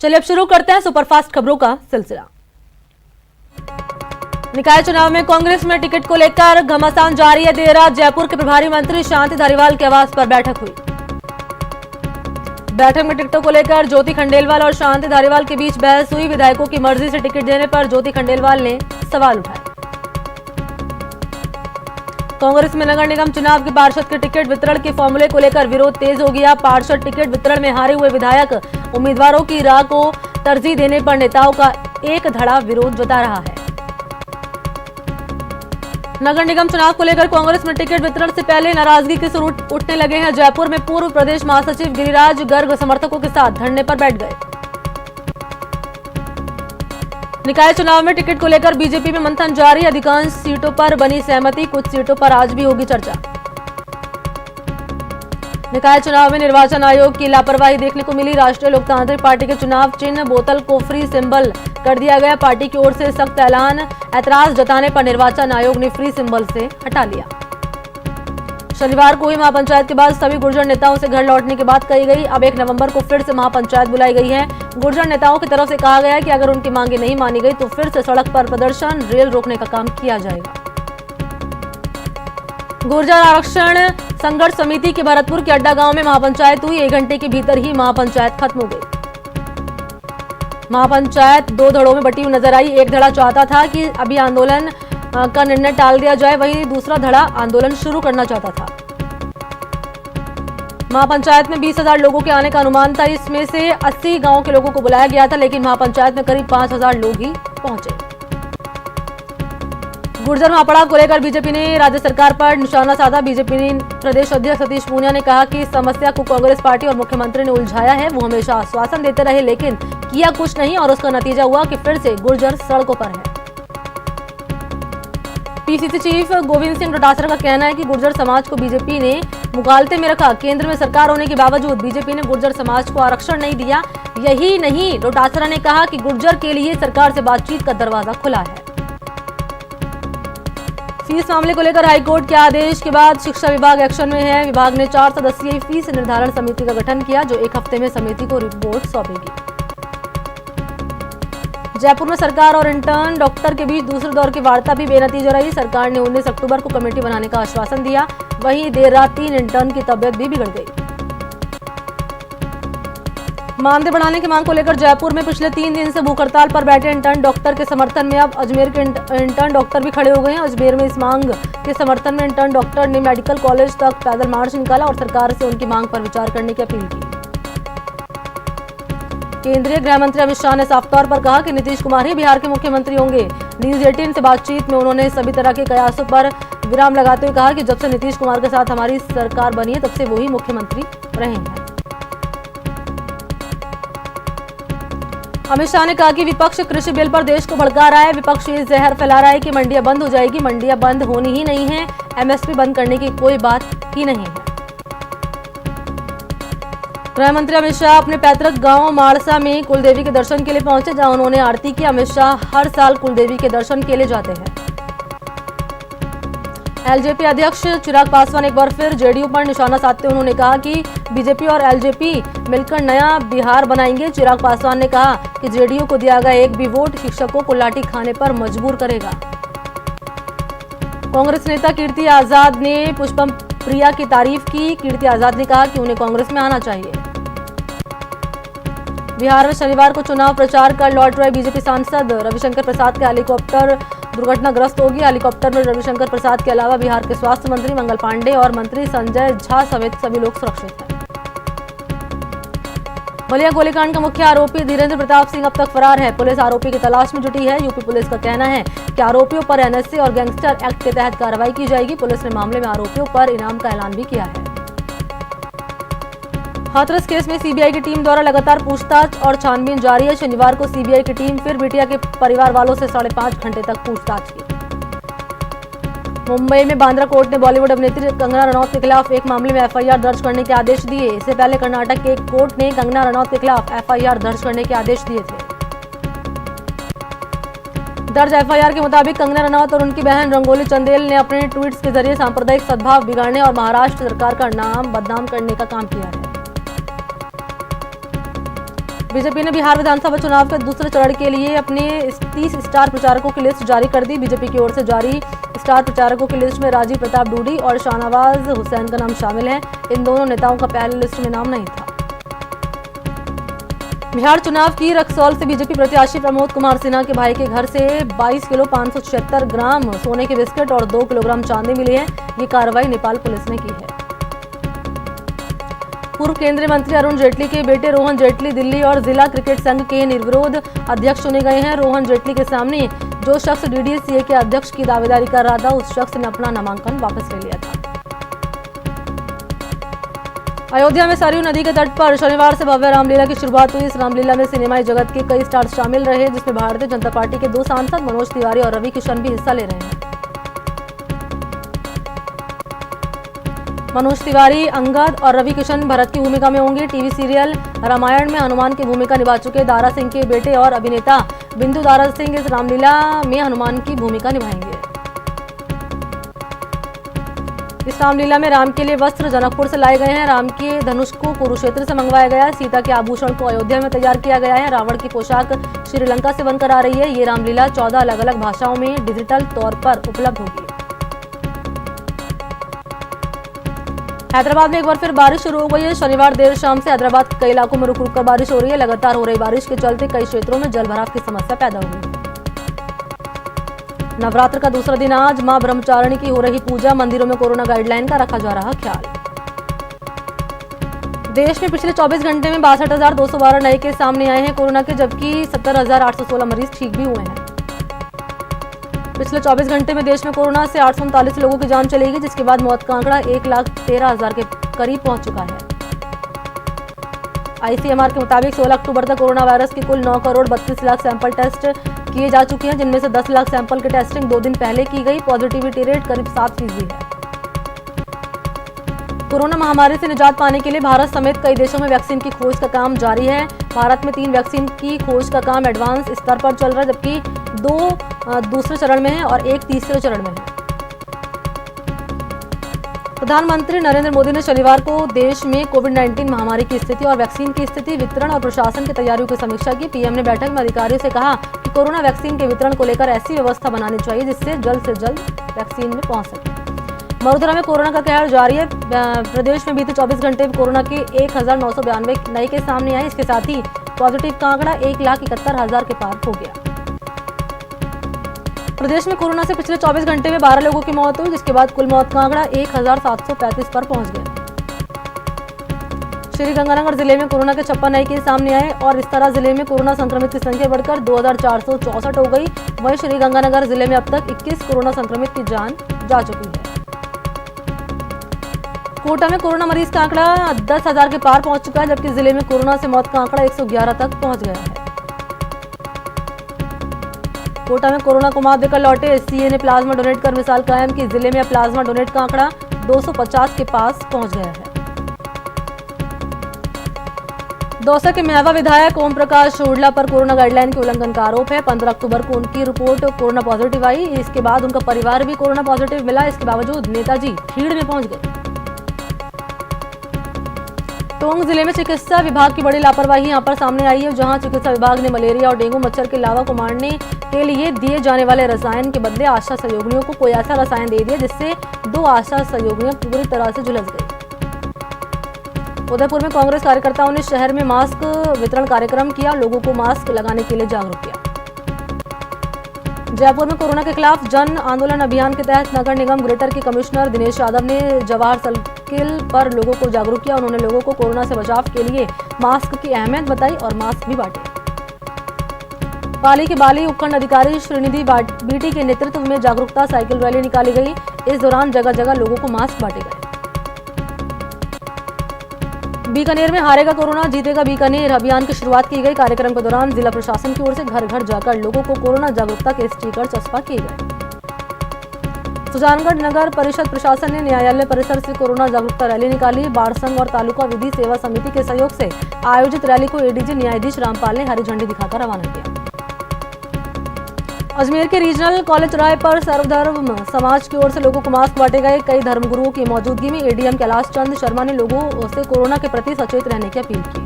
चलिए अब शुरू करते हैं सुपरफास्ट खबरों का सिलसिला। निकाय चुनाव में कांग्रेस में टिकट को लेकर घमासान जारी है। देर रात जयपुर के प्रभारी मंत्री शांति धारीवाल के आवास पर बैठक हुई। बैठक में टिकटों को लेकर ज्योति खंडेलवाल और शांति धारीवाल के बीच बहस हुई। विधायकों की मर्जी से टिकट देने पर ज्योति खंडेलवाल ने सवाल उठाए। कांग्रेस में नगर निगम चुनाव के पार्षद के टिकट वितरण के फॉर्मूले को लेकर विरोध तेज हो गया। पार्षद टिकट वितरण में हारे हुए विधायक उम्मीदवारों की राह को तरजीह देने पर नेताओं का एक धड़ा विरोध जता रहा है। नगर निगम चुनाव को लेकर कांग्रेस में टिकट वितरण से पहले नाराजगी के सुर उठने लगे हैं। जयपुर में पूर्व प्रदेश महासचिव गिरिराज गर्ग समर्थकों के साथ धरने पर बैठ गए। निकाय चुनाव में टिकट को लेकर बीजेपी में मंथन जारी। अधिकांश सीटों पर बनी सहमति, कुछ सीटों पर आज भी होगी चर्चा। निकाय चुनाव में निर्वाचन आयोग की लापरवाही देखने को मिली। राष्ट्रीय लोकतांत्रिक पार्टी के चुनाव चिन्ह बोतल को फ्री सिंबल कर दिया गया। पार्टी की ओर से सख्त ऐलान, ऐतराज जताने पर निर्वाचन आयोग ने फ्री सिंबल से हटा लिया। शनिवार को हुई महापंचायत के बाद सभी गुर्जर नेताओं से घर लौटने की बात कही गई। अब 1 नवंबर को फिर से महापंचायत बुलाई गई है। गुर्जर नेताओं की तरफ से कहा गया कि अगर उनकी मांगे नहीं मानी गई तो फिर से सड़क पर प्रदर्शन, रेल रोकने का काम किया जाएगा। गुर्जर आरक्षण संघर्ष समिति के भरतपुर के अड्डा गांव में महापंचायत हुई। 1 घंटे के भीतर ही महापंचायत खत्म हो गई। महापंचायत 2 धड़ों में बटी हुई नजर आई। एक धड़ा चाहता था कि अभी आंदोलन का निर्णय टाल दिया जाए, वहीं दूसरा धड़ा आंदोलन शुरू करना चाहता था। महापंचायत में 20,000 लोगों के आने का अनुमान था। इसमें से 80 गांवों के लोगों को बुलाया गया था, लेकिन महापंचायत में करीब 5,000 लोग ही पहुंचे। गुर्जर महापड़ा को लेकर बीजेपी ने राज्य सरकार पर निशाना साधा। बीजेपी ने प्रदेश अध्यक्ष सतीश पूनिया ने कहा कि इस समस्या को कांग्रेस पार्टी और मुख्यमंत्री ने उलझाया है। वो हमेशा आश्वासन देते रहे, लेकिन किया कुछ नहीं और उसका नतीजा हुआ कि फिर से गुर्जर सड़कों पर है। पीसीसी चीफ गोविंद सिंह डोटासरा का कहना है कि गुर्जर समाज को बीजेपी ने मुगालते में रखा। केंद्र में सरकार होने के बावजूद बीजेपी ने गुर्जर समाज को आरक्षण नहीं दिया। यही नहीं, डोटासरा ने कहा कि गुर्जर के लिए सरकार से बातचीत का दरवाजा खुला है। फीस मामले को लेकर हाईकोर्ट के आदेश के बाद शिक्षा विभाग एक्शन में है। विभाग ने 4 सदस्यीय फीस निर्धारण समिति का गठन किया, जो 1 हफ्ते में समिति को रिपोर्ट सौंपेगी। जयपुर में सरकार और इंटर्न डॉक्टर के बीच दूसरे दौर की वार्ता भी बेनतीजा रही। सरकार ने 19 अक्टूबर को कमेटी बनाने का आश्वासन दिया। वहीं देर रात 3 इंटर्न की तबीयत भी बिगड़ गई। मानदेय बढ़ाने की मांग को लेकर जयपुर में पिछले 3 दिन से भूख हड़ताल पर बैठे इंटर्न डॉक्टर के समर्थन में अब अजमेर के इंटर्न डॉक्टर भी खड़े हो गए हैं। अजमेर में इस मांग के समर्थन में इंटर्न डॉक्टर ने मेडिकल कॉलेज तक पैदल मार्च निकाला और सरकार से उनकी मांग पर विचार करने की अपील की। केंद्रीय गृह मंत्री अमित शाह ने साफ तौर पर कहा कि नीतीश कुमार ही बिहार के मुख्यमंत्री होंगे। न्यूज 18 से बातचीत में उन्होंने सभी तरह के कयासों पर विराम लगाते हुए कहा कि जब से नीतीश कुमार के साथ हमारी सरकार बनी है, तब से वही मुख्यमंत्री रहे हैं। अमित शाह ने कहा कि विपक्ष कृषि बिल पर देश को भड़का रहा है। विपक्ष ये जहर फैला रहा है कि मंडियां बंद हो जाएगी। मंडियां बंद होनी ही नहीं है। एमएसपी बंद करने की कोई बात ही नहीं है। गृह मंत्री अमित शाह अपने पैतृक गांव माड़सा में कुलदेवी के दर्शन के लिए पहुंचे, जहां उन्होंने आरती की। अमित शाह हर साल कुलदेवी के दर्शन के लिए जाते हैं। एलजेपी अध्यक्ष चिराग पासवान एक बार फिर जेडीयू पर निशाना साधते उन्होंने कहा कि बीजेपी और एलजेपी मिलकर नया बिहार बनाएंगे। चिराग पासवान ने कहा कि जेडीयू को दिया गया एक भी वोट शिक्षकों को लाठी खाने पर मजबूर करेगा। कांग्रेस नेता कीर्ति आजाद ने पुष्पम प्रिया की तारीफ की। कीर्ति आजाद ने कहा कि उन्हें कांग्रेस में आना चाहिए। बिहार में शनिवार को चुनाव प्रचार कर लौट रहे बीजेपी सांसद रविशंकर प्रसाद के हेलीकॉप्टर दुर्घटनाग्रस्त हो गया। हेलीकॉप्टर में रविशंकर प्रसाद के अलावा बिहार के स्वास्थ्य मंत्री मंगल पांडे और मंत्री संजय झा समेत सभी लोग सुरक्षित हैं। बलिया गोलीकांड का मुख्य आरोपी धीरेंद्र प्रताप सिंह अब तक फरार है। पुलिस आरोपी की तलाश में जुटी है। यूपी पुलिस का कहना है कि आरोपियों पर एनएसए और गैंगस्टर एक्ट के तहत कार्रवाई की जाएगी। पुलिस ने मामले में आरोपियों पर इनाम का ऐलान भी किया है। हाथरस केस में सीबीआई की टीम द्वारा लगातार पूछताछ और छानबीन जारी है। शनिवार को सीबीआई की टीम फिर बिटिया के परिवार वालों से 5.5 घंटे तक पूछताछ की। मुंबई में बांद्रा कोर्ट ने बॉलीवुड अभिनेत्री कंगना रनौत के खिलाफ एक मामले में एफआईआर दर्ज करने के आदेश दिए। इससे पहले कर्नाटक के एक कोर्ट ने कंगना रनौत के खिलाफ एफआईआर दर्ज करने के आदेश दिए थे। दर्ज एफआईआर के मुताबिक कंगना रनौत और उनकी बहन रंगोली चंदेल ने अपने ट्वीट्स के जरिए सांप्रदायिक सद्भाव बिगाड़ने और महाराष्ट्र सरकार का नाम बदनाम करने का काम किया है। बीजेपी ने बिहार विधानसभा चुनाव के दूसरे चरण के लिए अपने 30 स्टार प्रचारकों की लिस्ट जारी कर दी। बीजेपी की ओर से जारी स्टार प्रचारकों की लिस्ट में राजीव प्रताप डूडी और शाहनवाज हुसैन का नाम शामिल है। इन दोनों नेताओं का पहले लिस्ट में नाम नहीं था। बिहार चुनाव की रक्सौल से बीजेपी प्रत्याशी प्रमोद कुमार सिन्हा के भाई के घर से 22 किलो 576 ग्राम सोने के बिस्किट और 2 किलोग्राम चांदी मिली है। ये कार्रवाई नेपाल पुलिस ने की है। पूर्व केंद्रीय मंत्री अरुण जेटली के बेटे रोहन जेटली दिल्ली और जिला क्रिकेट संघ के निर्विरोध अध्यक्ष चुने गए हैं। रोहन जेटली के सामने जो शख्स डीडीसीए के अध्यक्ष की दावेदारी कर रहा था, उस शख्स ने अपना नामांकन वापस ले लिया था। अयोध्या में सरयू नदी के तट पर शनिवार से भव्य रामलीला की शुरुआत हुई। इस रामलीला में सिनेमाई जगत के कई स्टार शामिल रहे, जिसमें भारतीय जनता पार्टी के 2 सांसद मनोज तिवारी और रवि किशन भी हिस्सा ले रहे हैं। मनोज तिवारी अंगद और रवि किशन भरत की भूमिका में होंगे। टीवी सीरियल रामायण में हनुमान की भूमिका निभा चुके दारा सिंह के बेटे और अभिनेता बिंदु दारा सिंह इस रामलीला में हनुमान की भूमिका निभाएंगे। इस रामलीला में राम के लिए वस्त्र जनकपुर से लाए गए हैं। राम के धनुष को कुरुक्षेत्र से मंगवाया गया है। सीता के आभूषण को अयोध्या में तैयार किया गया है। रावण की पोशाक श्रीलंका से बनकर आ रही है। ये रामलीला 14 अलग अलग भाषाओं में डिजिटल तौर पर उपलब्ध होगी। हैदराबाद में एक बार फिर बारिश शुरू हो गई है। शनिवार देर शाम से हैदराबाद के कई इलाकों में रुक रुक कर बारिश हो रही है। लगातार हो रही बारिश के चलते कई क्षेत्रों में जलभराव की समस्या पैदा हो गई है। नवरात्र का दूसरा दिन आज मां ब्रह्मचारिणी की हो रही पूजा। मंदिरों में कोरोना गाइडलाइन का रखा जा रहा ख्याल। देश में पिछले 24 घंटे में 62,212 नए केस सामने आए हैं कोरोना के, जबकि 70,816 मरीज ठीक भी हुए हैं। पिछले 24 घंटे में देश में कोरोना से 839 लोगों की जान चली गई, जिसके बाद मौत का आंकड़ा 1,13,000 के करीब पहुंच चुका है। आईसीएमआर के मुताबिक 16 अक्टूबर तक कोरोना वायरस के कुल 9 करोड़ 32 लाख सैंपल टेस्ट किए जा चुके हैं, जिनमें से 10 लाख सैंपल की टेस्टिंग 2 दिन पहले की गई। पॉजिटिविटी रेट करीब 7% है। कोरोना महामारी से निजात पाने के लिए भारत समेत कई देशों में वैक्सीन की खोज का काम जारी है। भारत में 3 वैक्सीन की खोज का काम एडवांस स्तर पर चल रहा है, जबकि 2 दूसरे चरण में है और 1 तीसरे चरण में है। प्रधानमंत्री नरेंद्र मोदी ने शनिवार को देश में कोविड-19 महामारी की स्थिति और वैक्सीन की स्थिति, वितरण और प्रशासन की तैयारियों की समीक्षा की। पीएम ने बैठक में अधिकारियों से कहा कि कोरोना वैक्सीन के वितरण को लेकर ऐसी व्यवस्था बनानी चाहिए जिससे जल्द से जल्द वैक्सीन में पहुंच सके। मरुधरा में कोरोना का कहर जारी है। प्रदेश में बीते 24 घंटे में कोरोना के 1,992 नए केस सामने आए। इसके साथ ही पॉजिटिव का आंकड़ा 1,71,000 के पार हो गया। प्रदेश में कोरोना से पिछले 24 घंटे में 12 लोगों की मौत हुई, जिसके बाद कुल मौत का आंकड़ा 1,735 पर पहुंच गया। श्रीगंगानगर जिले में कोरोना के 56 नए केस सामने आए और इस तरह जिले में कोरोना संक्रमित की संख्या बढ़कर 2,464 हो गई। वहीं श्रीगंगानगर जिले में अब तक 21 कोरोना संक्रमित की जान जा चुकी है। कोटा में कोरोना मरीज का आंकड़ा 10,000 के पार पहुंच चुका है, जबकि जिले में कोरोना से मौत का आंकड़ा 111 तक पहुंच गया है। कोटा में कोरोना को मात देकर लौटे सीए ने प्लाज्मा डोनेट कर मिसाल कायम की। जिले में प्लाज्मा डोनेट का आंकड़ा 250 के पास पहुंच गया है। दौसा के महवा विधायक ओम प्रकाश हुडला पर कोरोना गाइडलाइन के उल्लंघन का आरोप है। 15 अक्टूबर को उनकी रिपोर्ट कोरोना पॉजिटिव आई। इसके बाद उनका परिवार भी कोरोना पॉजिटिव मिला। इसके बावजूद नेताजी भीड़ में पहुंच गए। टोंक जिले में चिकित्सा विभाग की बड़ी लापरवाही यहां पर सामने आई है, जहां चिकित्सा विभाग ने मलेरिया और डेंगू मच्छर के लावा को मारने के लिए दिए जाने वाले रसायन के बदले आशा सहयोगिनियों को कोई ऐसा रसायन दे दिया जिससे 2 आशा सहयोगिनियां पूरी तरह से झुलस गई। उदयपुर में कांग्रेस कार्यकर्ताओं ने शहर में मास्क वितरण कार्यक्रम किया, लोगों को मास्क लगाने के लिए जागरूक किया। जयपुर में कोरोना के खिलाफ जन आंदोलन अभियान के तहत नगर निगम ग्रेटर के कमिश्नर दिनेश यादव ने जवाहर सर्किल पर लोगों को जागरूक किया। उन्होंने लोगों को कोरोना से बचाव के लिए मास्क की अहमियत बताई और मास्क भी बांटे। पाली के बाली उपखंड अधिकारी श्रीनिधि बीटी के नेतृत्व में जागरूकता साइकिल रैली निकाली गई। इस दौरान जगह जगह लोगों को मास्क बांटे गए। बीकानेर में हारेगा कोरोना जीतेगा बीकानेर अभियान की शुरुआत की गई। कार्यक्रम के दौरान जिला प्रशासन की ओर से घर घर जाकर लोगों को कोरोना जागरूकता के स्टिकर चस्पा किए गए। सुजानगढ़ नगर परिषद प्रशासन ने न्यायालय परिसर से कोरोना जागरूकता रैली निकाली। बार संघ और तालुका विधि सेवा समिति के सहयोग से आयोजित रैली को एडीजी न्यायाधीश रामपाल ने हरी झंडी दिखाकर रवाना किया। अजमेर के रीजनल कॉलेज चौराहे पर सर्वधर्म समाज की ओर से लोगों को मास्क बांटे गए। कई धर्मगुरुओं की मौजूदगी में एडीएम कैलाश चंद शर्मा ने लोगों से कोरोना के प्रति सचेत रहने की अपील की।